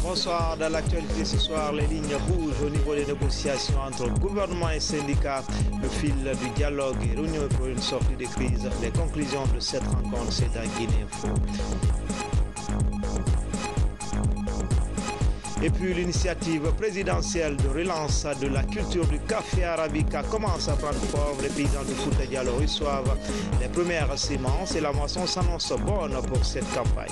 Bonsoir. Dans l'actualité ce soir, les lignes rouges au niveau des négociations entre gouvernement et syndicats, le fil du dialogue et réunion pour une sortie de crise. Les conclusions de cette rencontre, c'est dans Guinée Info. Et puis l'initiative présidentielle de relance de la culture du café arabica commence à prendre forme. Les paysans de Fouta Diallo reçoivent les premières semences et la moisson s'annonce bonne pour cette campagne.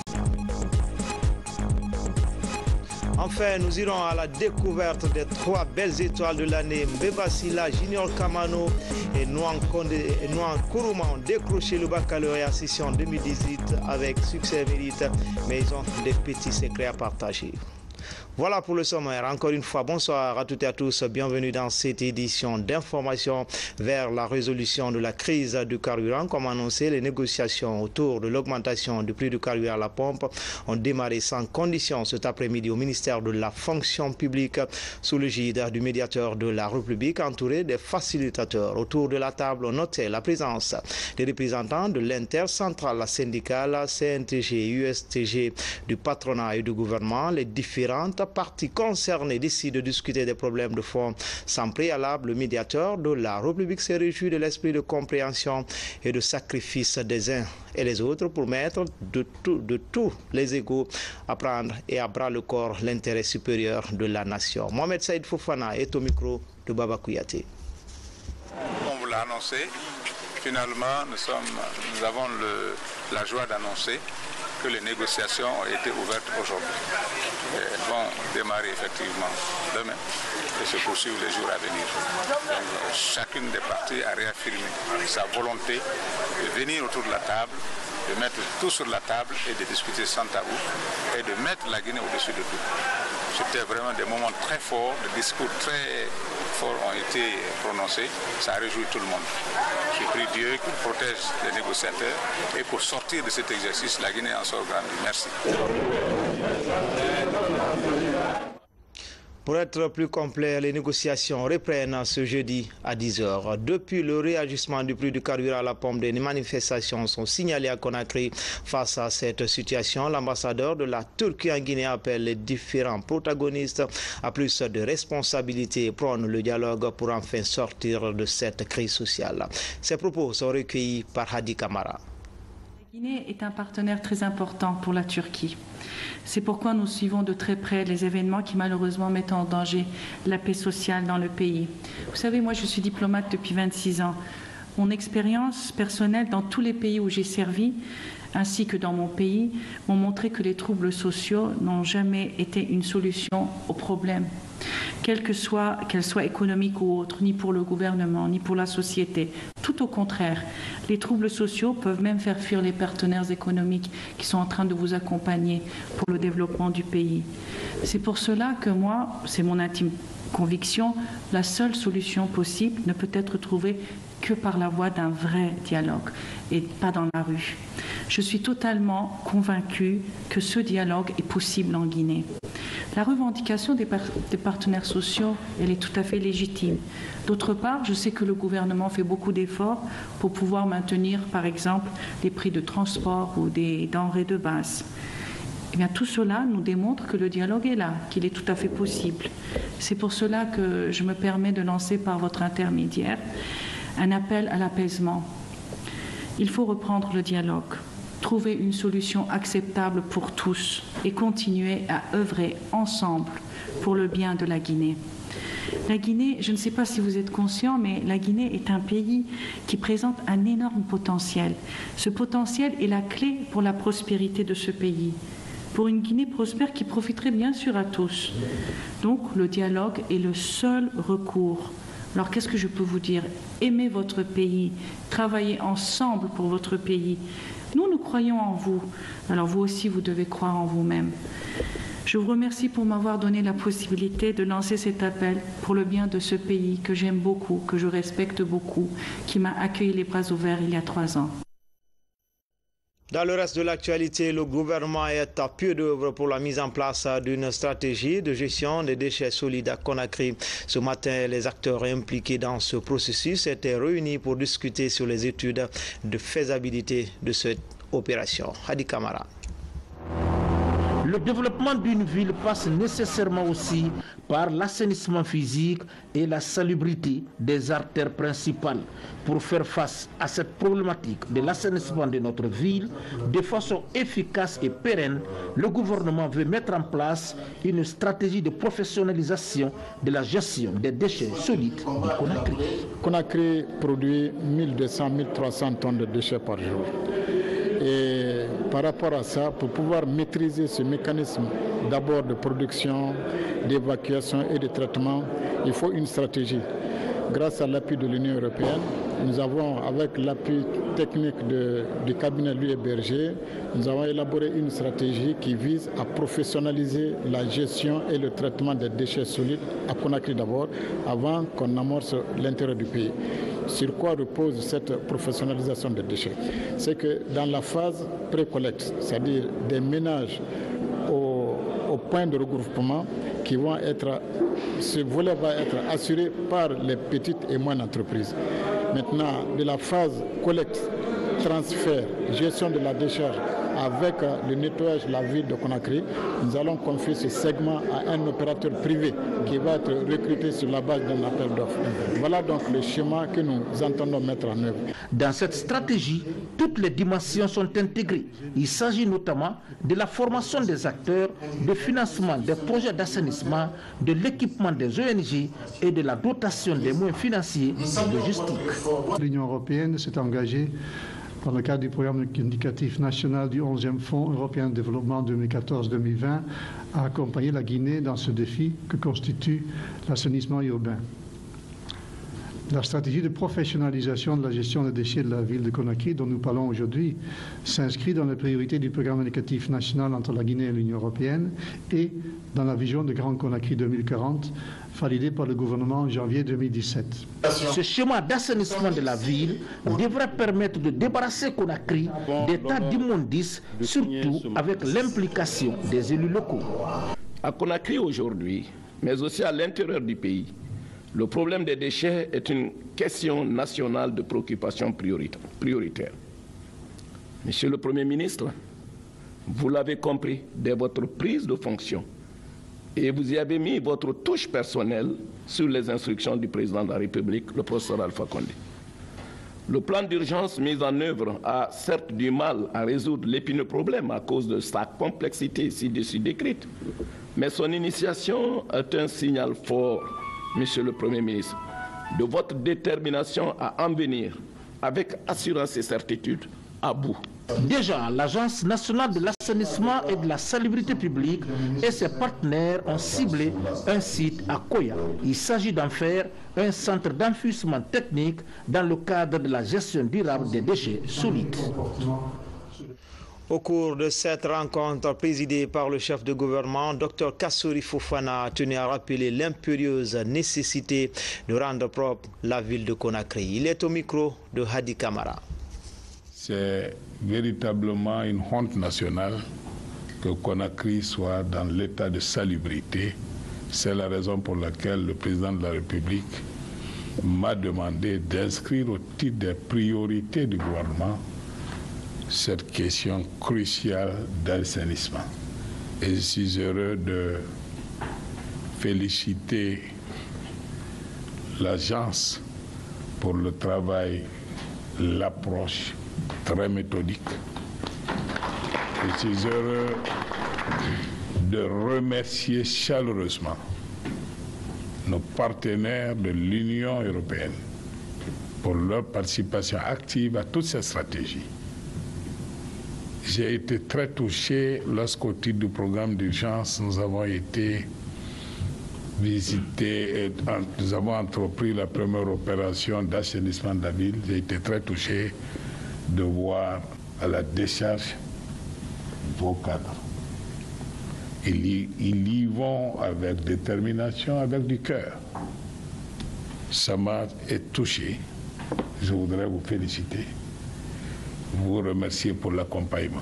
Enfin, nous irons à la découverte des 3 belles étoiles de l'année. Mbebasila, Junior Kamano et Nouan Kourouma ont décroché le baccalauréat session 2018 avec succès mérite, mais ils ont des petits secrets à partager. Voilà pour le sommaire. Encore une fois, bonsoir à toutes et à tous. Bienvenue dans cette édition d'information vers la résolution de la crise du carburant. Comme annoncé, les négociations autour de l'augmentation du prix du carburant à la pompe ont démarré sans condition cet après-midi au ministère de la fonction publique sous l'égide du médiateur de la République entouré des facilitateurs. Autour de la table, on notait la présence des représentants de l'intercentrale syndicale CNTG, USTG, du patronat et du gouvernement. Les différentes parties concernées décident de discuter des problèmes de fond sans préalable. Le médiateur de la République s'est réjoui de l'esprit de compréhension et de sacrifice des uns et les autres pour mettre de tous les égaux à prendre et à bras le corps l'intérêt supérieur de la nation. Mohamed Saïd Fofana est au micro de Baba Kouyaté. On vous l'a annoncé, finalement nous avons la joie d'annoncer que les négociations ont été ouvertes aujourd'hui. Elles vont démarrer effectivement demain et se poursuivre les jours à venir. Donc, chacune des parties a réaffirmé sa volonté de venir autour de la table, de mettre tout sur la table et de discuter sans tabou et de mettre la Guinée au-dessus de tout. C'était vraiment des moments très forts, des discours très forts ont été prononcés, ça réjouit tout le monde. Je prie Dieu qu'il protège les négociateurs et pour sortir de cet exercice, la Guinée en sort grandie. Merci. Pour être plus complet, les négociations reprennent ce jeudi à 10h. Depuis le réajustement du prix du carburant à la pompe, des manifestations sont signalées à Conakry. Face à cette situation, l'ambassadeur de la Turquie en Guinée appelle les différents protagonistes à plus de responsabilités et prône le dialogue pour enfin sortir de cette crise sociale. Ces propos sont recueillis par Hadi Kamara. La Guinée est un partenaire très important pour la Turquie. C'est pourquoi nous suivons de très près les événements qui malheureusement mettent en danger la paix sociale dans le pays. Vous savez, moi je suis diplomate depuis 26 ans. Mon expérience personnelle dans tous les pays où j'ai servi, ainsi que dans mon pays, m'ont montré que les troubles sociaux n'ont jamais été une solution aux problèmes, qu'elles soient économiques ou autres, ni pour le gouvernement, ni pour la société. Tout au contraire, les troubles sociaux peuvent même faire fuir les partenaires économiques qui sont en train de vous accompagner pour le développement du pays. C'est pour cela que moi, c'est mon intime conviction, la seule solution possible ne peut être trouvée que par la voie d'un vrai dialogue et pas dans la rue. Je suis totalement convaincue que ce dialogue est possible en Guinée. La revendication des partenaires sociaux, elle est tout à fait légitime. D'autre part, je sais que le gouvernement fait beaucoup d'efforts pour pouvoir maintenir, par exemple, les prix de transport ou des denrées de base. Eh bien, tout cela nous démontre que le dialogue est là, qu'il est tout à fait possible. C'est pour cela que je me permets de lancer par votre intermédiaire un appel à l'apaisement. Il faut reprendre le dialogue, trouver une solution acceptable pour tous et continuer à œuvrer ensemble pour le bien de la Guinée. La Guinée, je ne sais pas si vous êtes conscient, mais la Guinée est un pays qui présente un énorme potentiel. Ce potentiel est la clé pour la prospérité de ce pays, pour une Guinée prospère qui profiterait bien sûr à tous. Donc le dialogue est le seul recours. Alors qu'est-ce que je peux vous dire? Aimez votre pays, travaillez ensemble pour votre pays. Nous croyons en vous. Alors vous aussi, vous devez croire en vous-même. Je vous remercie pour m'avoir donné la possibilité de lancer cet appel pour le bien de ce pays que j'aime beaucoup, que je respecte beaucoup, qui m'a accueilli les bras ouverts il y a 3 ans. Dans le reste de l'actualité, le gouvernement est à pied d'œuvre pour la mise en place d'une stratégie de gestion des déchets solides à Conakry. Ce matin, les acteurs impliqués dans ce processus étaient réunis pour discuter sur les études de faisabilité de cette opération. Hadi Kamara. Le développement d'une ville passe nécessairement aussi par l'assainissement physique et la salubrité des artères principales. Pour faire face à cette problématique de l'assainissement de notre ville, de façon efficace et pérenne, le gouvernement veut mettre en place une stratégie de professionnalisation de la gestion des déchets solides de Conakry. Conakry produit 1200-1300 tonnes de déchets par jour. Et par rapport à ça, pour pouvoir maîtriser ce mécanisme d'abord de production, d'évacuation et de traitement, il faut une stratégie. Grâce à l'appui de l'Union européenne, nous avons, avec l'appui technique du cabinet Louis Berger, nous avons élaboré une stratégie qui vise à professionnaliser la gestion et le traitement des déchets solides à Conakry d'abord, avant qu'on amorce l'intérieur du pays. Sur quoi repose cette professionnalisation des déchets? C'est que dans la phase pré-collecte, c'est-à-dire des ménages au point de regroupement, ce volet va être assuré par les petites et moyennes entreprises. Maintenant, de la phase collecte, transfert, gestion de la décharge, avec le nettoyage de la ville de Conakry, nous allons confier ce segment à un opérateur privé qui va être recruté sur la base d'un appel d'offres. Voilà donc le schéma que nous entendons mettre en œuvre. Dans cette stratégie, toutes les dimensions sont intégrées. Il s'agit notamment de la formation des acteurs, du financement des projets d'assainissement, de l'équipement des ONG et de la dotation des moyens financiers et logistiques. L'Union européenne s'est engagée dans le cadre du programme indicatif national du 11e Fonds européen de développement 2014-2020, à accompagner la Guinée dans ce défi que constitue l'assainissement urbain. La stratégie de professionnalisation de la gestion des déchets de la ville de Conakry, dont nous parlons aujourd'hui, s'inscrit dans les priorités du programme indicatif national entre la Guinée et l'Union européenne et dans la vision de Grand Conakry 2040, validée par le gouvernement en janvier 2017. Ce schéma d'assainissement de la ville devrait permettre de débarrasser Conakry des tas d'immondices, surtout avec l'implication des élus locaux. À Conakry aujourd'hui, mais aussi à l'intérieur du pays, le problème des déchets est une question nationale de préoccupation prioritaire. Monsieur le Premier ministre, vous l'avez compris dès votre prise de fonction et vous y avez mis votre touche personnelle sur les instructions du président de la République, le professeur Alpha Condé. Le plan d'urgence mis en œuvre a certes du mal à résoudre l'épineux problème à cause de sa complexité ci-dessus décrite, mais son initiation est un signal fort, Monsieur le Premier ministre, de votre détermination à en venir avec assurance et certitude à bout. Déjà, l'Agence nationale de l'assainissement et de la salubrité publique et ses partenaires ont ciblé un site à Koya. Il s'agit d'en faire un centre d'enfouissement technique dans le cadre de la gestion durable des déchets solides. Au cours de cette rencontre présidée par le chef de gouvernement, Dr Kassouri Fofana a tenu à rappeler l'impérieuse nécessité de rendre propre la ville de Conakry. Il est au micro de Hadi Kamara. C'est véritablement une honte nationale que Conakry soit dans l'état de salubrité. C'est la raison pour laquelle le président de la République m'a demandé d'inscrire au titre des priorités du gouvernement cette question cruciale d'assainissement. Et je suis heureux de féliciter l'agence pour le travail, l'approche très méthodique. Je suis heureux de remercier chaleureusement nos partenaires de l'Union européenne pour leur participation active à toute cette stratégie. J'ai été très touché lorsqu'au titre du programme d'urgence, nous avons été visités, nous avons entrepris la première opération d'assainissement de la ville. J'ai été très touché de voir à la décharge vos cadres. Ils y vont avec détermination, avec du cœur. Ça m'a touché. Je voudrais vous féliciter. vous remercier pour l'accompagnement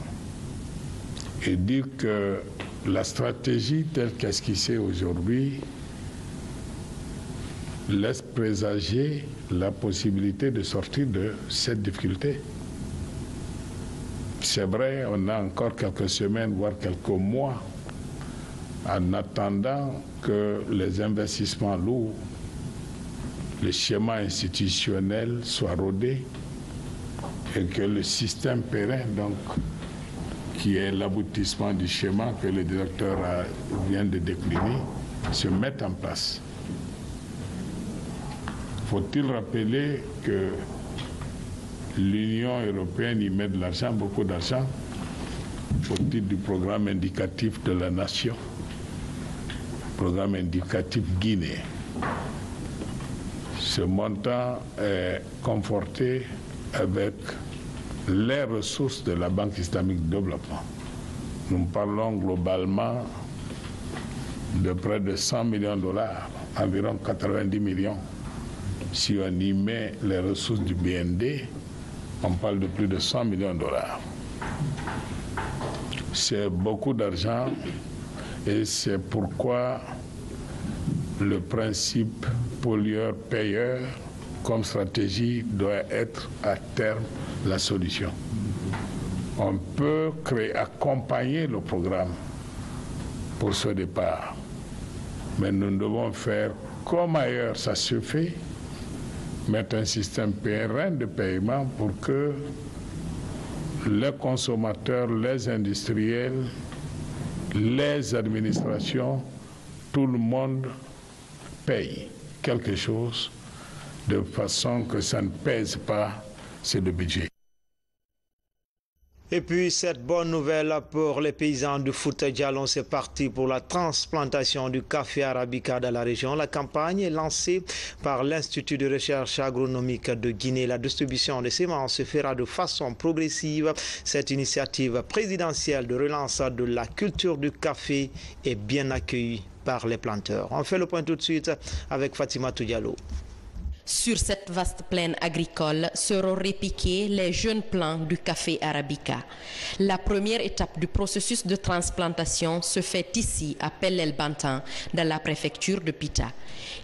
et dire que la stratégie telle qu'esquissée aujourd'hui laisse présager la possibilité de sortir de cette difficulté. C'est vrai, on a encore quelques semaines, voire quelques mois, en attendant que les investissements lourds, le schéma institutionnel soient rodés et que le système périn, donc, qui est l'aboutissement du schéma que le directeur vient de décliner, se mette en place. Faut-il rappeler que l'Union européenne y met de l'argent, beaucoup d'argent, au titre du programme indicatif de la nation, programme indicatif guinéen. Ce montant est conforté avec les ressources de la Banque islamique de développement. Nous parlons globalement de près de 100 millions de dollars, environ 90 millions. Si on y met les ressources du BND, on parle de plus de 100 millions de dollars. C'est beaucoup d'argent et c'est pourquoi le principe pollueur-payeur comme stratégie doit être à terme la solution. On peut accompagner le programme pour ce départ, mais nous devons faire comme ailleurs ça se fait, mettre un système pérenne de paiement pour que les consommateurs, les industriels, les administrations, tout le monde paye quelque chose de façon que ça ne pèse pas sur le budget. Et puis cette bonne nouvelle pour les paysans du Fouta Djallon, c'est parti pour la transplantation du café arabica dans la région. La campagne est lancée par l'Institut de recherche agronomique de Guinée. La distribution des semences se fera de façon progressive. Cette initiative présidentielle de relance de la culture du café est bien accueillie par les planteurs. On fait le point tout de suite avec Fatima Diallo. Sur cette vaste plaine agricole seront repiqués les jeunes plants du café arabica. La première étape du processus de transplantation se fait ici à Pel-el-Bantan, dans la préfecture de Pita.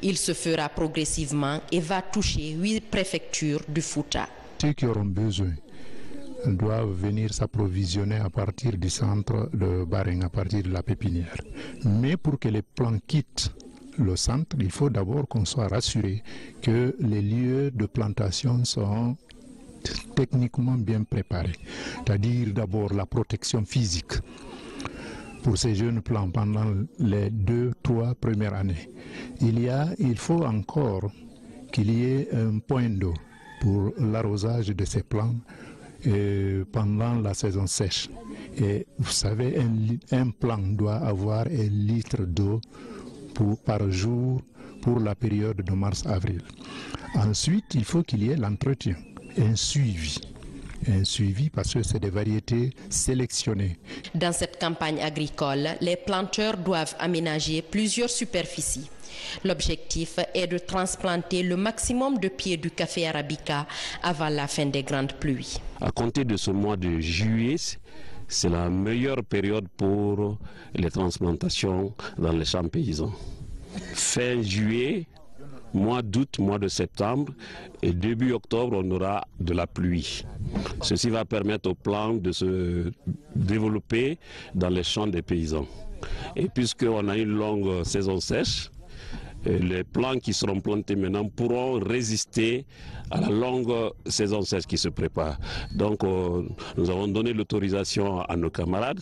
Il se fera progressivement et va toucher 8 préfectures du Fouta. Ceux qui auront besoin doivent venir s'approvisionner à partir du centre de Bareng, à partir de la pépinière. Mais pour que les plants quittent le centre, il faut d'abord qu'on soit rassuré que les lieux de plantation sont techniquement bien préparés. C'est-à-dire d'abord la protection physique pour ces jeunes plants pendant les 2-3 premières années. Il faut encore qu'il y ait un point d'eau pour l'arrosage de ces plants pendant la saison sèche. Et vous savez, un plant doit avoir 1 litre d'eau par jour pour la période de mars-avril. Ensuite, il faut qu'il y ait l'entretien, un suivi parce que c'est des variétés sélectionnées. Dans cette campagne agricole, les planteurs doivent aménager plusieurs superficies. L'objectif est de transplanter le maximum de pieds du café arabica avant la fin des grandes pluies. À compter de ce mois de juillet, c'est la meilleure période pour les transplantations dans les champs paysans. Fin juillet, mois d'août, mois de septembre et début octobre, on aura de la pluie. Ceci va permettre aux plants de se développer dans les champs des paysans. Et puisqu'on a une longue saison sèche, les plants qui seront plantés maintenant pourront résister à la longue saison sèche qui se prépare. Donc nous avons donné l'autorisation à nos camarades,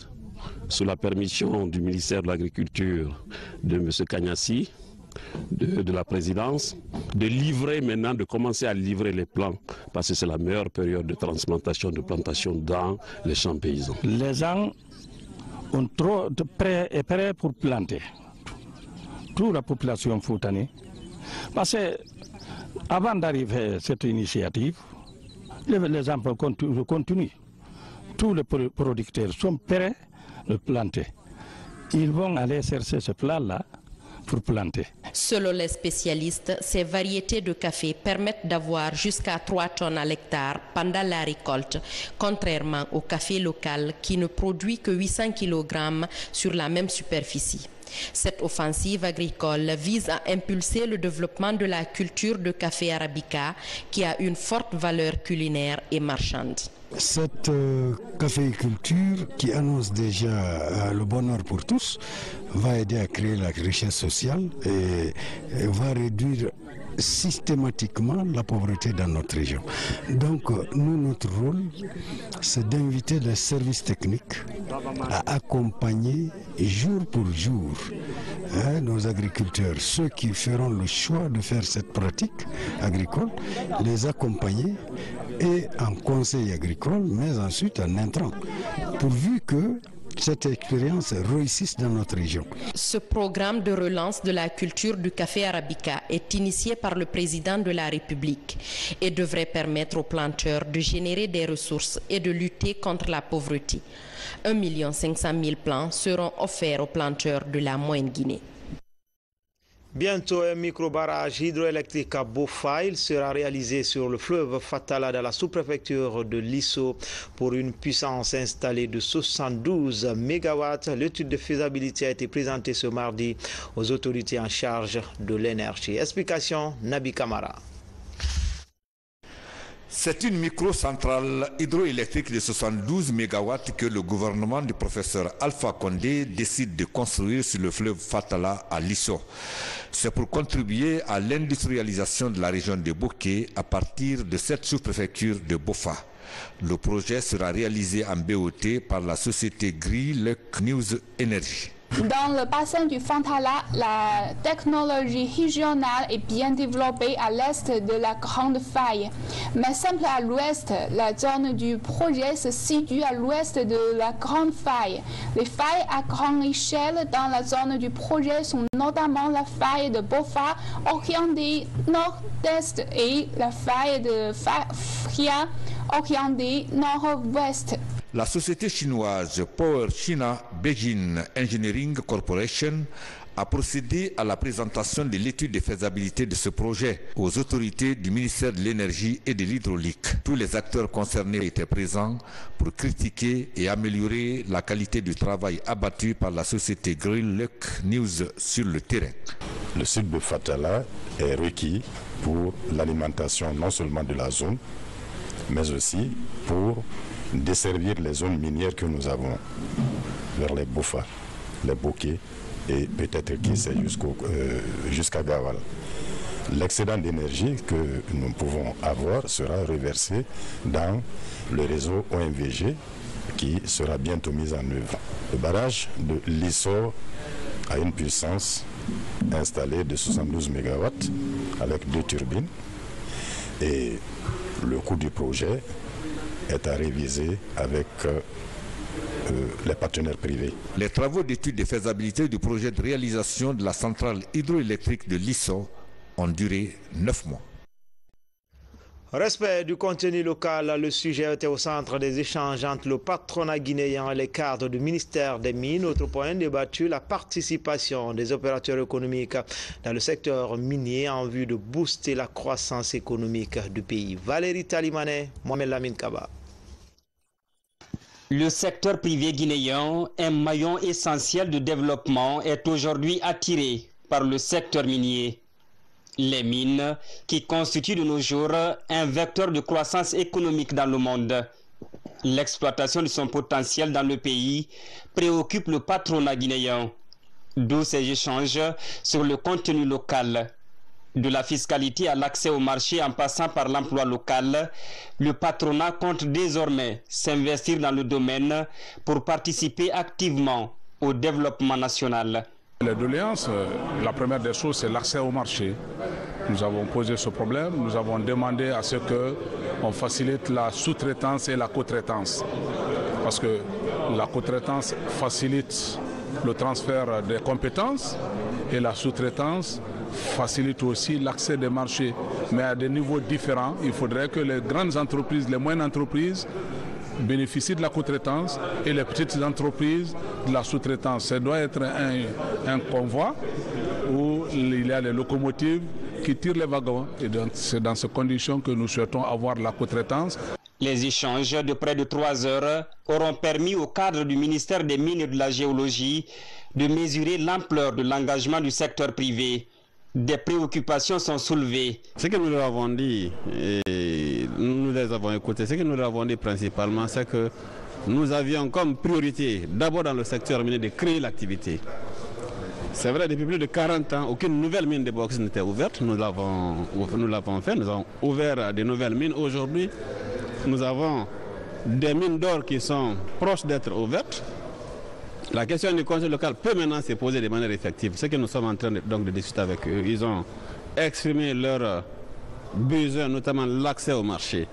sous la permission du ministère de l'Agriculture, de M. Kanyassi, de la présidence, de commencer à livrer les plants, parce que c'est la meilleure période de transplantation, de plantation dans les champs paysans. Les gens sont prêts pour planter. Toute la population foutanaise. Parce que avant d'arriver à cette initiative, les gens continuent. Tous les producteurs sont prêts de planter. Ils vont aller chercher ce plat-là pour planter. Selon les spécialistes, ces variétés de café permettent d'avoir jusqu'à 3 tonnes à l'hectare pendant la récolte, contrairement au café local qui ne produit que 800 kg sur la même superficie. Cette offensive agricole vise à impulser le développement de la culture de café arabica qui a une forte valeur culinaire et marchande. Cette caféiculture qui annonce déjà le bonheur pour tous va aider à créer la richesse sociale et va réduire systématiquement la pauvreté dans notre région. Donc nous, notre rôle, c'est d'inviter les services techniques à accompagner jour pour jour nos agriculteurs, ceux qui feront le choix de faire cette pratique agricole, les accompagner et en conseil agricole, mais ensuite en intrant, pourvu que cette expérience réussisse dans notre région. Ce programme de relance de la culture du café arabica est initié par le président de la République et devrait permettre aux planteurs de générer des ressources et de lutter contre la pauvreté. 1 500 000 plants seront offerts aux planteurs de la Moyenne-Guinée. Bientôt, un micro-barrage hydroélectrique à Bofa. Il sera réalisé sur le fleuve Fatala dans la sous-préfecture de Lisso pour une puissance installée de 72 MW. L'étude de faisabilité a été présentée ce mardi aux autorités en charge de l'énergie. Explication, Nabi Kamara. C'est une micro-centrale hydroélectrique de 72 MW que le gouvernement du professeur Alpha Condé décide de construire sur le fleuve Fatala à Lisso. C'est pour contribuer à l'industrialisation de la région de Boké à partir de cette sous-préfecture de Bofa. Le projet sera réalisé en BOT par la société Green-Lake News Energy. Dans le bassin du Fatala, la technologie régionale est bien développée à l'est de la Grande Faille, mais simple à l'ouest. La zone du projet se situe à l'ouest de la Grande Faille. Les failles à grande échelle dans la zone du projet sont notamment la faille de Bofa, orientée nord-est, et la faille de Fria, orientée nord-ouest. La société chinoise Power China Beijing Engineering Corporation a procédé à la présentation de l'étude de faisabilité de ce projet aux autorités du ministère de l'Énergie et de l'Hydraulique. Tous les acteurs concernés étaient présents pour critiquer et améliorer la qualité du travail abattu par la société Green-Lake News sur le terrain. Le site de Fatala est requis pour l'alimentation non seulement de la zone, mais aussi pour desservir les zones minières que nous avons vers les Bofa, les Boké et peut-être qui c'est jusqu'à Gawal. L'excédent d'énergie que nous pouvons avoir sera reversé dans le réseau OMVG qui sera bientôt mis en œuvre. Le barrage de Lisso a une puissance installée de 72 MW avec 2 turbines et le coût du projet est à réviser avec les partenaires privés. Les travaux d'étude de faisabilité du projet de réalisation de la centrale hydroélectrique de Lisso ont duré 9 mois. Respect du contenu local, le sujet était au centre des échanges entre le patronat guinéen et les cadres du ministère des Mines. Autre point débattu, la participation des opérateurs économiques dans le secteur minier en vue de booster la croissance économique du pays. Valérie Talimane, Mohamed Lamine Kaba. Le secteur privé guinéen, un maillon essentiel de développement, est aujourd'hui attiré par le secteur minier. Les mines, qui constituent de nos jours un vecteur de croissance économique dans le monde. L'exploitation de son potentiel dans le pays préoccupe le patronat guinéen. D'où ces échanges sur le contenu local. De la fiscalité à l'accès au marché en passant par l'emploi local, le patronat compte désormais s'investir dans le domaine pour participer activement au développement national. Les doléances, la première des choses, c'est l'accès au marché. Nous avons posé ce problème, nous avons demandé à ce qu'on facilite la sous-traitance et la co-traitance. Parce que la co-traitance facilite le transfert des compétences et la sous-traitance facilite aussi l'accès des marchés. Mais à des niveaux différents, il faudrait que les grandes entreprises, les moyennes entreprises bénéficient de la co-traitance et les petites entreprises de la sous-traitance. Ça doit être un convoi où il y a les locomotives qui tirent les wagons. Et donc c'est dans ces conditions que nous souhaitons avoir la co-traitance. Les échanges de près de 3 heures auront permis au cadre du ministère des Mines et de la Géologie de mesurer l'ampleur de l'engagement du secteur privé. Des préoccupations sont soulevées. Ce que nous leur avons dit, et nous les avons écoutés, ce que nous leur avons dit principalement, c'est que nous avions comme priorité, d'abord dans le secteur minier, de créer l'activité. C'est vrai, depuis plus de 40 ans, aucune nouvelle mine de bauxite n'était ouverte. Nous l'avons fait, nous avons ouvert de nouvelles mines. Aujourd'hui, nous avons des mines d'or qui sont proches d'être ouvertes. La question du conseil local peut maintenant se poser de manière effective. C'est que nous sommes en train de discuter avec eux. Ils ont exprimé leurs besoins, notamment l'accès au marché.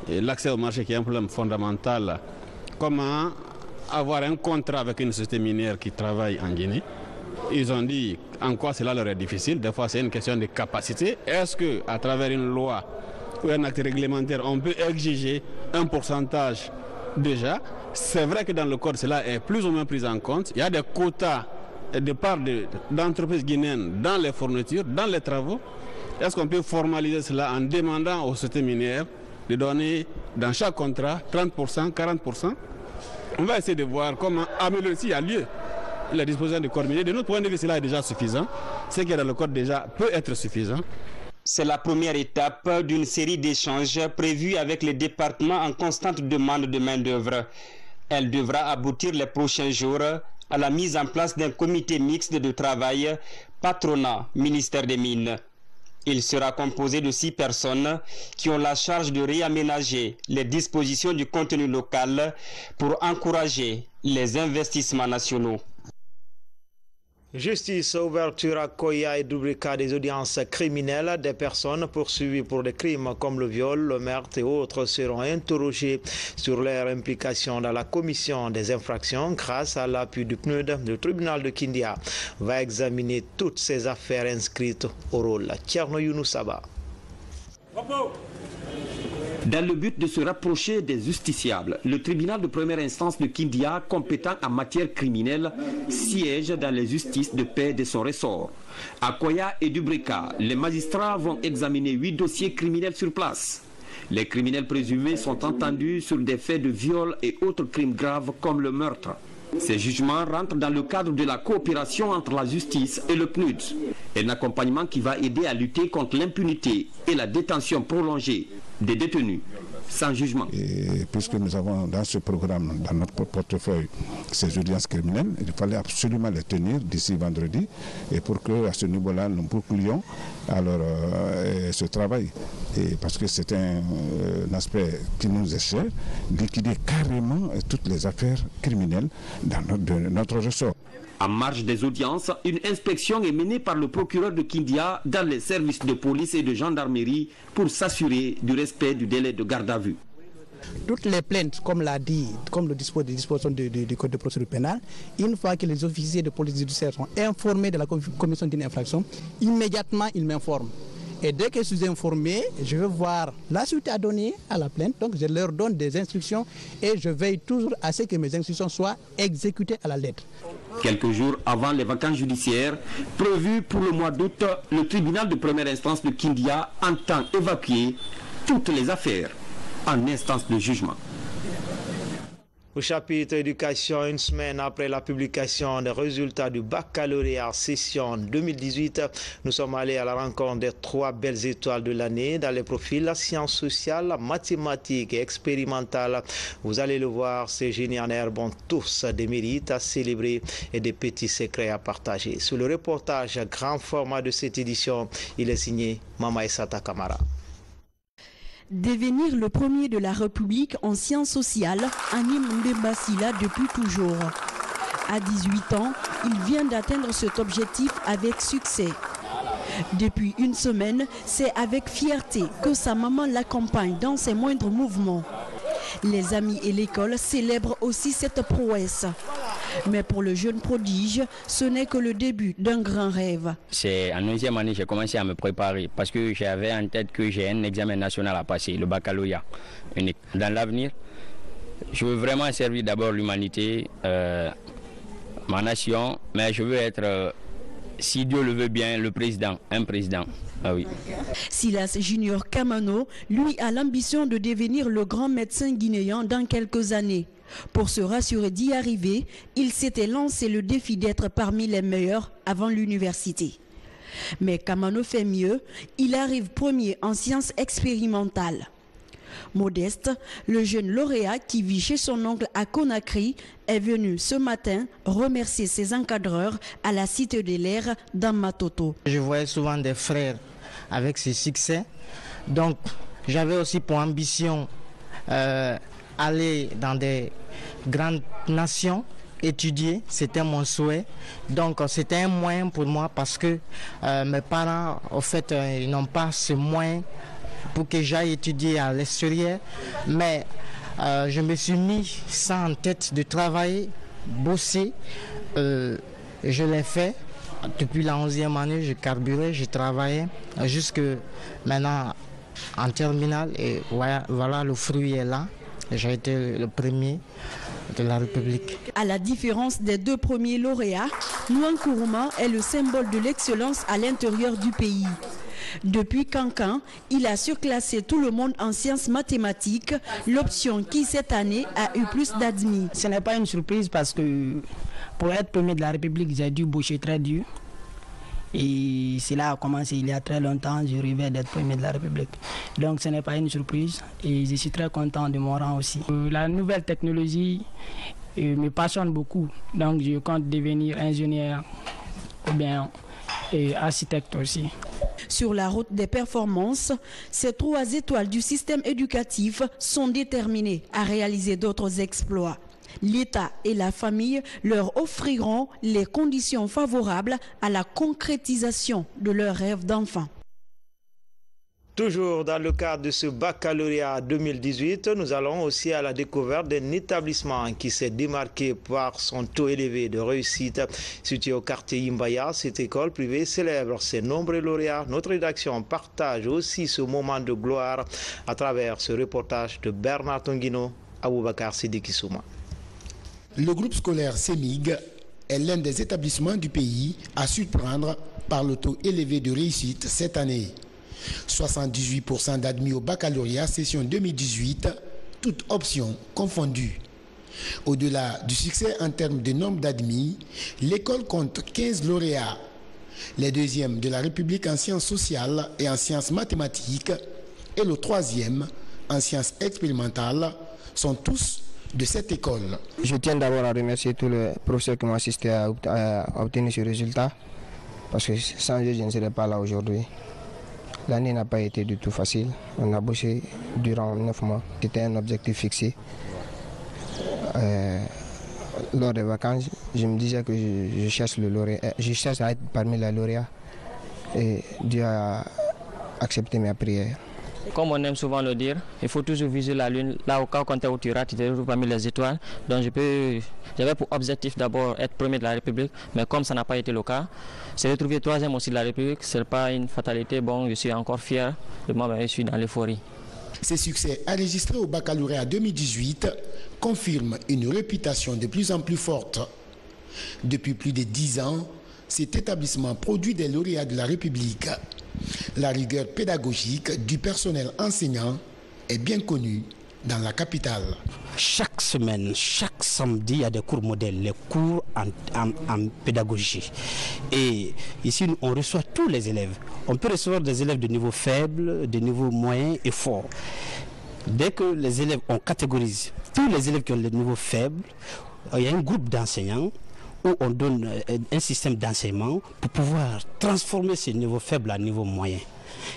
Et l'accès au marché qui est un problème fondamental. Comment avoir un contrat avec une société minière qui travaille en Guinée? Ils ont dit en quoi cela leur est difficile. Des fois, c'est une question de capacité. Est-ce qu'à travers une loi ou un acte réglementaire, on peut exiger un pourcentage déjà? C'est vrai que dans le code, cela est plus ou moins pris en compte. Il y a des quotas de part d'entreprises guinéennes dans les fournitures, dans les travaux. Est-ce qu'on peut formaliser cela en demandant aux sociétés minières de donner dans chaque contrat 30%, 40%? On va essayer de voir comment améliorer s'il y a lieu la disposition du code minier. De notre point de vue, cela est déjà suffisant. Ce qui est dans le code déjà peut être suffisant. C'est la première étape d'une série d'échanges prévus avec les départements en constante demande de main-d'œuvre. Elle devra aboutir les prochains jours à la mise en place d'un comité mixte de travail, patronat, ministère des Mines. Il sera composé de 6 personnes qui ont la charge de réaménager les dispositions du contenu local pour encourager les investissements nationaux. Justice, ouverture à Koya et Dubrika des audiences criminelles. Des personnes poursuivies pour des crimes comme le viol, le meurtre et autres seront interrogées sur leur implication dans la commission des infractions grâce à l'appui du PNUD. Le tribunal de Kindia va examiner toutes ces affaires inscrites au rôle. Tcherno Younoussaba. Dans le but de se rapprocher des justiciables, le tribunal de première instance de Kindia, compétent en matière criminelle, siège dans les justices de paix de son ressort. À Koya et Dubrika, les magistrats vont examiner 8 dossiers criminels sur place. Les criminels présumés sont entendus sur des faits de viol et autres crimes graves comme le meurtre. Ces jugements rentrent dans le cadre de la coopération entre la justice et le PNUD, un accompagnement qui va aider à lutter contre l'impunité et la détention prolongée des détenus sans jugement. Et puisque nous avons dans ce programme, dans notre portefeuille, ces audiences criminelles, il fallait absolument les tenir d'ici vendredi, et pour qu'à ce niveau-là, nous bouclions alors, ce travail. Et parce que c'est un aspect qui nous est cher, liquider carrément toutes les affaires criminelles dans notre ressort. En marge des audiences, une inspection est menée par le procureur de Kindia dans les services de police et de gendarmerie pour s'assurer du respect du délai de garde à vue. Toutes les plaintes, comme l'a dit, comme le dispose des dispositions du Code de procédure pénale, une fois que les officiers de police judiciaire sont informés de la commission d'une infraction, immédiatement ils m'informent. Et dès que je suis informé, je vais voir la suite à donner à la plainte. Donc je leur donne des instructions et je veille toujours à ce que mes instructions soient exécutées à la lettre. Quelques jours avant les vacances judiciaires prévues pour le mois d'août, le tribunal de première instance de Kindia entend évacuer toutes les affaires en instance de jugement. Au chapitre éducation, une semaine après la publication des résultats du baccalauréat session 2018, nous sommes allés à la rencontre des 3 belles étoiles de l'année dans les profils sciences sociales, mathématiques et expérimentales. Vous allez le voir, ces génies en herbe ont tous des mérites à célébrer et des petits secrets à partager. Sur le reportage grand format de cette édition, il est signé Mama Essata Kamara. Devenir le premier de la République en sciences sociales anime Mbemba Sylla depuis toujours. À 18 ans, il vient d'atteindre cet objectif avec succès. Depuis une semaine, c'est avec fierté que sa maman l'accompagne dans ses moindres mouvements. Les amis et l'école célèbrent aussi cette prouesse. Mais pour le jeune prodige, ce n'est que le début d'un grand rêve. C'est en 11e année que j'ai commencé à me préparer parce que j'avais en tête que j'ai un examen national à passer, le baccalauréat unique. Dans l'avenir, je veux vraiment servir d'abord l'humanité, ma nation, mais je veux être si Dieu le veut bien, un président. Ah oui. Silas Junior Kamano, lui, a l'ambition de devenir le grand médecin guinéen dans quelques années. Pour se rassurer d'y arriver, il s'était lancé le défi d'être parmi les meilleurs avant l'université. Mais Kamano fait mieux, il arrive premier en sciences expérimentales. Modeste, le jeune lauréat qui vit chez son oncle à Conakry, est venu ce matin remercier ses encadreurs à la Cité de l'Air dans Matoto. Je voyais souvent des frères avec ces succès, donc j'avais aussi pour ambition aller dans des grandes nations, étudier, c'était mon souhait. Donc c'était un moyen pour moi parce que mes parents, au fait, ils n'ont pas ce moyen pour que j'aille étudier à l'extérieur. Mais je me suis mis ça en tête de travailler, bosser. Je l'ai fait. Depuis la 11e année, je carburais, je travaillais jusque maintenant en terminale. Et voilà, le fruit est là. J'ai été le premier de la République. À la différence des deux premiers lauréats, Nouan Kourouma est le symbole de l'excellence à l'intérieur du pays. Depuis Cancan, il a surclassé tout le monde en sciences mathématiques, l'option qui cette année a eu plus d'admis. Ce n'est pas une surprise parce que pour être premier de la République, j'ai dû boucher très dur. Et cela a commencé il y a très longtemps, je rêvais d'être premier de la République. Donc ce n'est pas une surprise et je suis très content de mon rang aussi. La nouvelle technologie me passionne beaucoup, donc je compte devenir ingénieur ou bien architecte aussi. Sur la route des performances, ces 3 étoiles du système éducatif sont déterminées à réaliser d'autres exploits. L'État et la famille leur offriront les conditions favorables à la concrétisation de leurs rêves d'enfant. Toujours dans le cadre de ce baccalauréat 2018, nous allons aussi à la découverte d'un établissement qui s'est démarqué par son taux élevé de réussite. Situé au quartier Imbaya, cette école privée célèbre ses nombreux lauréats. Notre rédaction partage aussi ce moment de gloire à travers ce reportage de Bernard Tonguino, Aboubakar Sidiki Souma. Le groupe scolaire CEMIG est l'un des établissements du pays à surprendre par le taux élevé de réussite cette année. 78% d'admis au baccalauréat session 2018, toutes options confondues. Au-delà du succès en termes de nombre d'admis, l'école compte 15 lauréats. Les deuxièmes de la République en sciences sociales et en sciences mathématiques et le troisième en sciences expérimentales sont tous de cette école. Je tiens d'abord à remercier tous les professeurs qui m'ont assisté à obtenir ce résultat parce que sans eux, je ne serais pas là aujourd'hui. L'année n'a pas été du tout facile. On a bossé durant 9 mois. C'était un objectif fixé. Lors des vacances, je me disais que je cherche le lauréat. Je cherche à être parmi les lauréats. Et Dieu a accepté mes prières. Comme on aime souvent le dire, il faut toujours viser la lune. Là, au cas où tu rates, tu te retrouves parmi les étoiles. Donc j'avais pour objectif d'abord être premier de la République, mais comme ça n'a pas été le cas, c'est retrouver troisième aussi de la République. Ce n'est pas une fatalité. Bon, je suis encore fier de moi, je suis dans l'euphorie. Ces succès enregistrés au baccalauréat 2018 confirment une réputation de plus en plus forte. Depuis plus de 10 ans, cet établissement produit des lauréats de la République. La rigueur pédagogique du personnel enseignant est bien connue dans la capitale. Chaque semaine, chaque samedi, il y a des cours modèles, les cours en pédagogie. Et ici, on reçoit tous les élèves. On peut recevoir des élèves de niveau faible, de niveau moyen et fort. Dès que les élèves, on catégorise tous les élèves qui ont le niveau faible, il y a un groupe d'enseignants où on donne un système d'enseignement pour pouvoir transformer ces niveaux faibles en niveau moyen.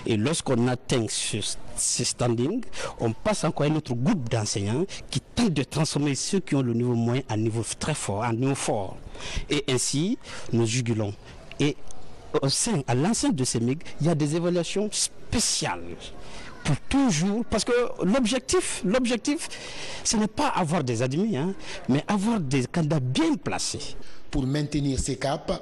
Et lorsqu'on atteint ce standing, on passe encore à un autre groupe d'enseignants qui tentent de transformer ceux qui ont le niveau moyen en niveau très fort, en niveau fort. Et ainsi, nous jugulons. Et à l'enceinte de ces MIG, il y a des évaluations spéciales. Pour toujours, parce que l'objectif, ce n'est pas avoir des admis, mais avoir des candidats bien placés. Pour maintenir ces caps,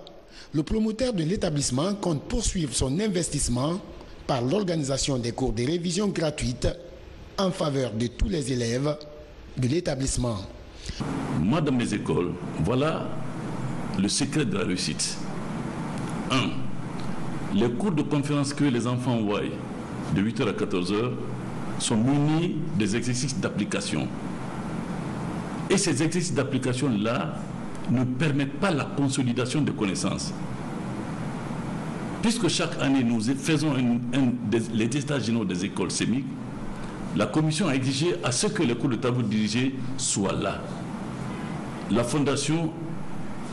le promoteur de l'établissement compte poursuivre son investissement par l'organisation des cours de révision gratuites en faveur de tous les élèves de l'établissement. Moi, dans mes écoles, voilà le secret de la réussite. 1. Les cours de conférence que les enfants voient de 8h à 14h sont munis des exercices d'application. Et ces exercices d'application-là ne permettent pas la consolidation des connaissances. Puisque chaque année nous faisons les tests généraux des écoles sémiques, la commission a exigé à ce que les cours de tableau dirigés soient là. La fondation,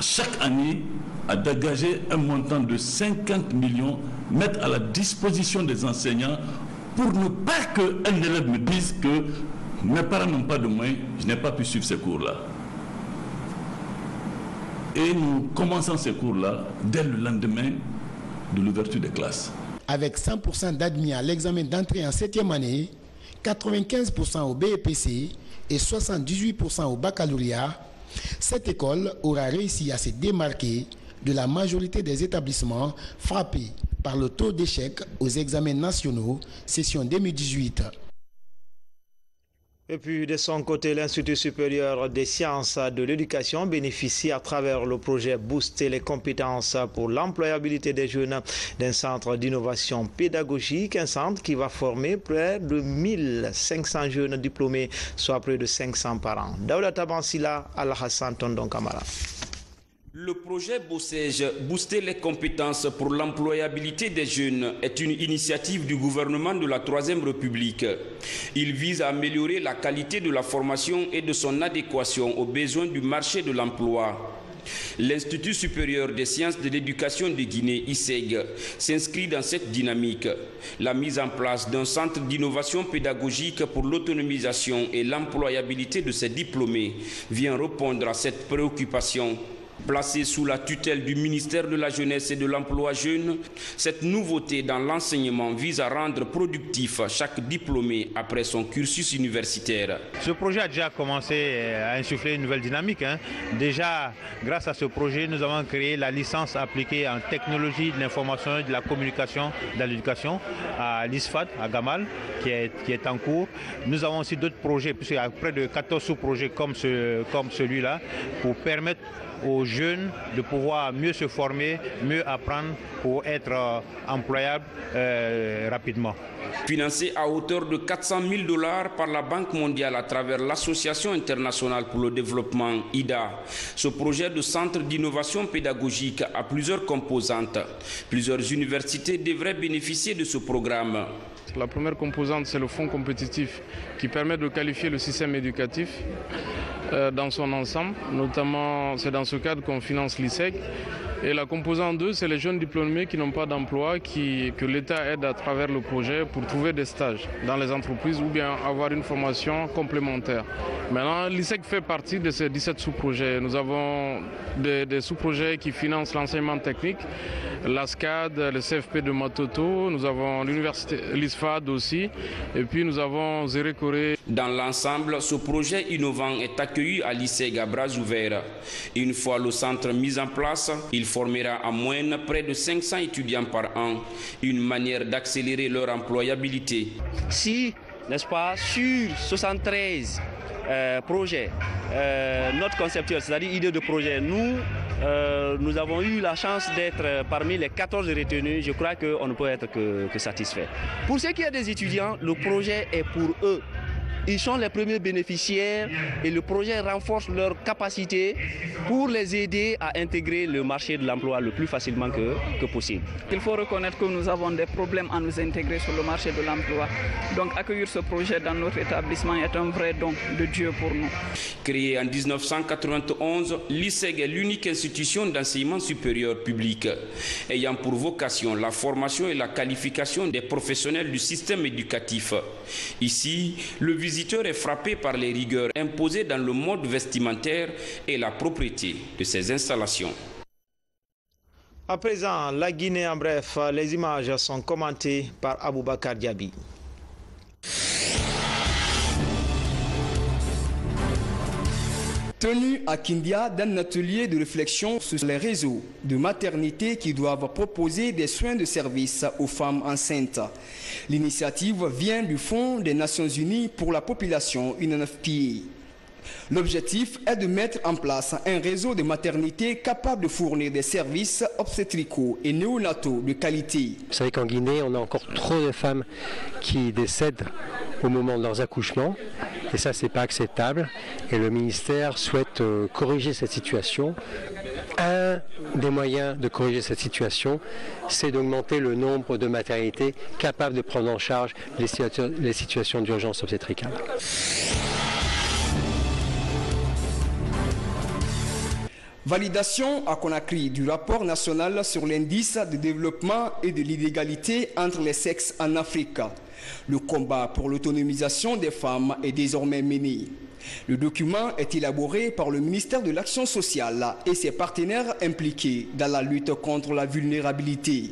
chaque année, a dégagé un montant de 50 millions, mettre à la disposition des enseignants pour ne pas qu'un élève me dise que mes parents n'ont pas de moyens, je n'ai pas pu suivre ces cours-là. Et nous commençons ces cours-là dès le lendemain de l'ouverture des classes. Avec 100% d'admis à l'examen d'entrée en 7e année, 95% au BEPC et 78% au baccalauréat, cette école aura réussi à se démarquer de la majorité des établissements frappés par le taux d'échec aux examens nationaux, session 2018. Et puis de son côté, l'Institut supérieur des sciences de l'éducation bénéficie à travers le projet Booster les compétences pour l'employabilité des jeunes d'un centre d'innovation pédagogique, un centre qui va former près de 1500 jeunes diplômés, soit près de 500 par an. Daouda Tabansila, Al-Hassan Tondon Kamara. Le projet BOSEJ, Booster les compétences pour l'employabilité des jeunes, est une initiative du gouvernement de la Troisième République. Il vise à améliorer la qualité de la formation et de son adéquation aux besoins du marché de l'emploi. L'Institut supérieur des sciences de l'éducation de Guinée, ISEG, s'inscrit dans cette dynamique. La mise en place d'un centre d'innovation pédagogique pour l'autonomisation et l'employabilité de ses diplômés vient répondre à cette préoccupation. Placée sous la tutelle du ministère de la Jeunesse et de l'Emploi jeune, cette nouveauté dans l'enseignement vise à rendre productif chaque diplômé après son cursus universitaire. Ce projet a déjà commencé à insuffler une nouvelle dynamique. Déjà, grâce à ce projet, nous avons créé la licence appliquée en technologie de l'information et de la communication dans l'éducation à l'ISFAD, à Gamal, qui est en cours. Nous avons aussi d'autres projets, puisqu'il y a près de 14 sous-projets comme celui-là, pour permettre aux jeunes de pouvoir mieux se former, mieux apprendre pour être employables rapidement. Financé à hauteur de 400 000 $ par la Banque mondiale à travers l'Association internationale pour le développement, IDA, ce projet de centre d'innovation pédagogique a plusieurs composantes. Plusieurs universités devraient bénéficier de ce programme. La première composante, c'est le fonds compétitif qui permet de qualifier le système éducatif dans son ensemble. Notamment, c'est dans ce cadre qu'on finance l'ISEG. Et la composante 2, c'est les jeunes diplômés qui n'ont pas d'emploi, que l'État aide à travers le projet pour trouver des stages dans les entreprises ou bien avoir une formation complémentaire. Maintenant, l'ISEG fait partie de ces 17 sous-projets. Nous avons des sous-projets qui financent l'enseignement technique, l'ASCAD, le CFP de Matoto, nous avons l'université, l'ISFAD aussi, et puis nous avons Zéré Corée. Dans l'ensemble, ce projet innovant est accueilli à l'ISEG à bras ouverts. Une fois le centre mis en place, il formera en moyenne près de 500 étudiants par an, une manière d'accélérer leur employabilité. Si, n'est-ce pas, sur 73 projets, notre concepteur, c'est-à-dire idée de projet, nous avons eu la chance d'être parmi les 14 retenus. Je crois qu'on ne peut être que satisfait. Pour ce qui est des étudiants, le projet est pour eux. Ils sont les premiers bénéficiaires et le projet renforce leur capacité pour les aider à intégrer le marché de l'emploi le plus facilement que possible. Il faut reconnaître que nous avons des problèmes à nous intégrer sur le marché de l'emploi. Donc accueillir ce projet dans notre établissement est un vrai don de Dieu pour nous. Créé en 1991, l'ISEG est l'unique institution d'enseignement supérieur public ayant pour vocation la formation et la qualification des professionnels du système éducatif. Ici, le visiteur est frappé par les rigueurs imposées dans le mode vestimentaire et la propreté de ces installations. À présent, la Guinée en bref, les images sont commentées par Aboubakar Diaby. Tenu à Kindia d'un atelier de réflexion sur les réseaux de maternité qui doivent proposer des soins de service aux femmes enceintes. L'initiative vient du Fonds des Nations Unies pour la population UNFPA. L'objectif est de mettre en place un réseau de maternités capable de fournir des services obstétricaux et néonataux de qualité. Vous savez qu'en Guinée, on a encore trop de femmes qui décèdent au moment de leurs accouchements. Et ça, c'est pas acceptable. Et le ministère souhaite corriger cette situation. Un des moyens de corriger cette situation, c'est d'augmenter le nombre de maternités capables de prendre en charge les situations d'urgence obstétricale. Validation à Conakry du rapport national sur l'indice de développement et de l'inégalité entre les sexes en Afrique. Le combat pour l'autonomisation des femmes est désormais mené. Le document est élaboré par le ministère de l'Action sociale et ses partenaires impliqués dans la lutte contre la vulnérabilité.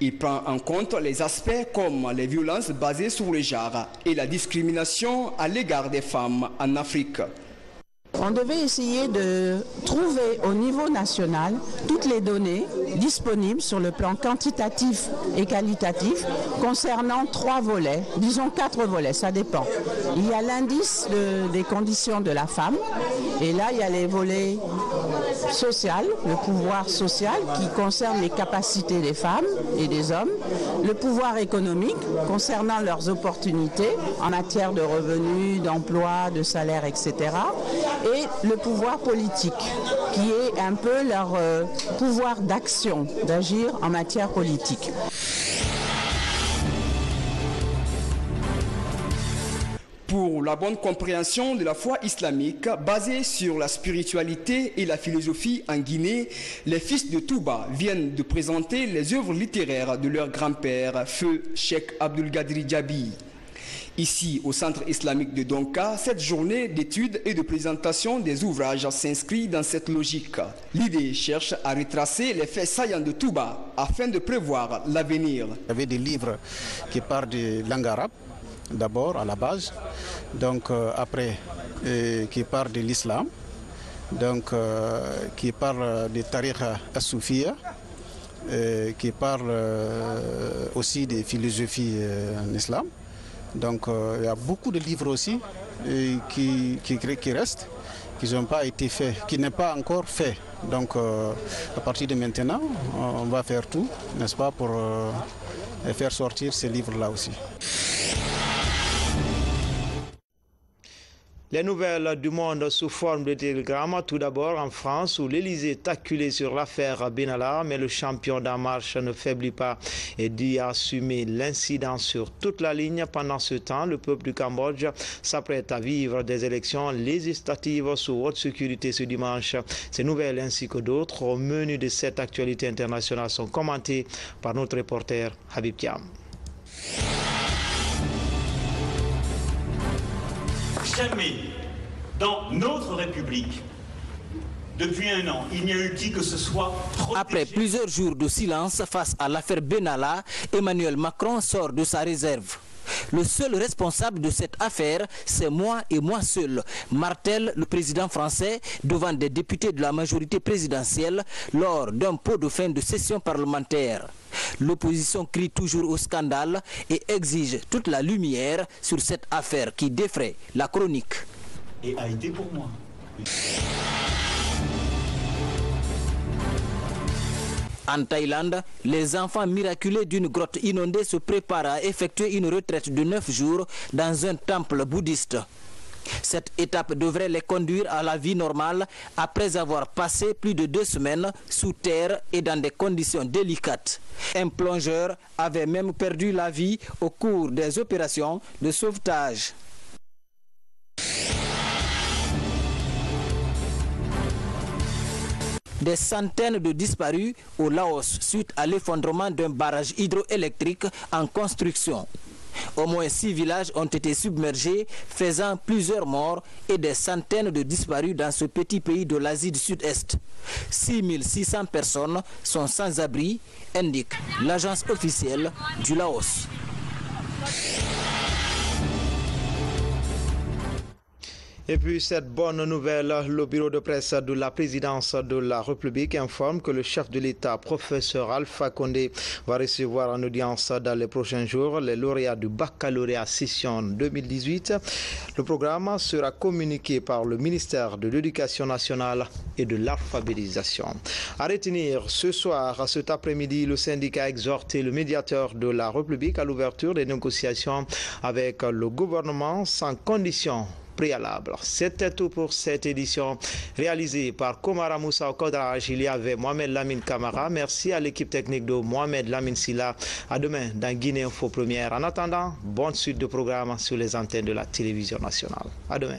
Il prend en compte les aspects comme les violences basées sur le genre et la discrimination à l'égard des femmes en Afrique. On devait essayer de trouver au niveau national toutes les données disponibles sur le plan quantitatif et qualitatif concernant 3 volets, disons 4 volets, ça dépend. Il y a l'indice des conditions de la femme et là il y a les volets social, le pouvoir social qui concerne les capacités des femmes et des hommes, le pouvoir économique concernant leurs opportunités en matière de revenus, d'emploi, de salaire, etc. et le pouvoir politique qui est un peu leur pouvoir d'action, d'agir en matière politique. Pour la bonne compréhension de la foi islamique basée sur la spiritualité et la philosophie en Guinée, les fils de Touba viennent de présenter les œuvres littéraires de leur grand-père, feu Cheikh Abdul Gadri Djabi. Ici, au centre islamique de Donka, cette journée d'études et de présentation des ouvrages s'inscrit dans cette logique. L'idée cherche à retracer les faits saillants de Touba afin de prévoir l'avenir. Il y avait des livres qui parlent de langue arabe, d'abord à la base, donc après qui parlent de l'islam, donc qui parlent de tariqa as-soufia, qui parlent aussi des philosophies en islam. Donc il y a beaucoup de livres aussi qui restent, qui n'ont pas été faits, qui n'est pas encore fait. Donc à partir de maintenant, on va faire tout, n'est-ce pas, pour faire sortir ces livres-là aussi. Les nouvelles du monde sous forme de télégramme, tout d'abord en France où l'Élysée est acculé sur l'affaire Benalla, mais le champion d'En Marche ne faiblit pas et dit assumer l'incident sur toute la ligne. Pendant ce temps, le peuple du Cambodge s'apprête à vivre des élections législatives sous haute sécurité ce dimanche. Ces nouvelles ainsi que d'autres au menu de cette actualité internationale sont commentées par notre reporter Habib Thiam. Jamais dans notre République, depuis un an, il n'y a eu qui que ce soit protégé. Après plusieurs jours de silence face à l'affaire Benalla, Emmanuel Macron sort de sa réserve. Le seul responsable de cette affaire, c'est moi et moi seul, martèle le président français devant des députés de la majorité présidentielle lors d'un pot de fin de session parlementaire. L'opposition crie toujours au scandale et exige toute la lumière sur cette affaire qui défraie la chronique. Et a été pour moi. En Thaïlande, les enfants miraculés d'une grotte inondée se préparent à effectuer une retraite de 9 jours dans un temple bouddhiste. Cette étape devrait les conduire à la vie normale après avoir passé plus de 2 semaines sous terre et dans des conditions délicates. Un plongeur avait même perdu la vie au cours des opérations de sauvetage. Des centaines de disparus au Laos suite à l'effondrement d'un barrage hydroélectrique en construction. Au moins 6 villages ont été submergés, faisant plusieurs morts et des centaines de disparus dans ce petit pays de l'Asie du Sud-Est. 6600 personnes sont sans abri, indique l'agence officielle du Laos. Et puis cette bonne nouvelle, le bureau de presse de la présidence de la République informe que le chef de l'État, professeur Alpha Condé, va recevoir en audience dans les prochains jours les lauréats du baccalauréat session 2018. Le programme sera communiqué par le ministère de l'Éducation nationale et de l'alphabétisation. À retenir, ce soir, cet après-midi, le syndicat a exhorté le médiateur de la République à l'ouverture des négociations avec le gouvernement sans condition préalable. C'était tout pour cette édition réalisée par Komara Moussa au cadrage. Il y avait Mohamed Lamine Kamara. Merci à l'équipe technique de Mohamed Lamine Silla. À demain dans Guinée Info Première. En attendant, bonne suite de programmes sur les antennes de la télévision nationale. À demain.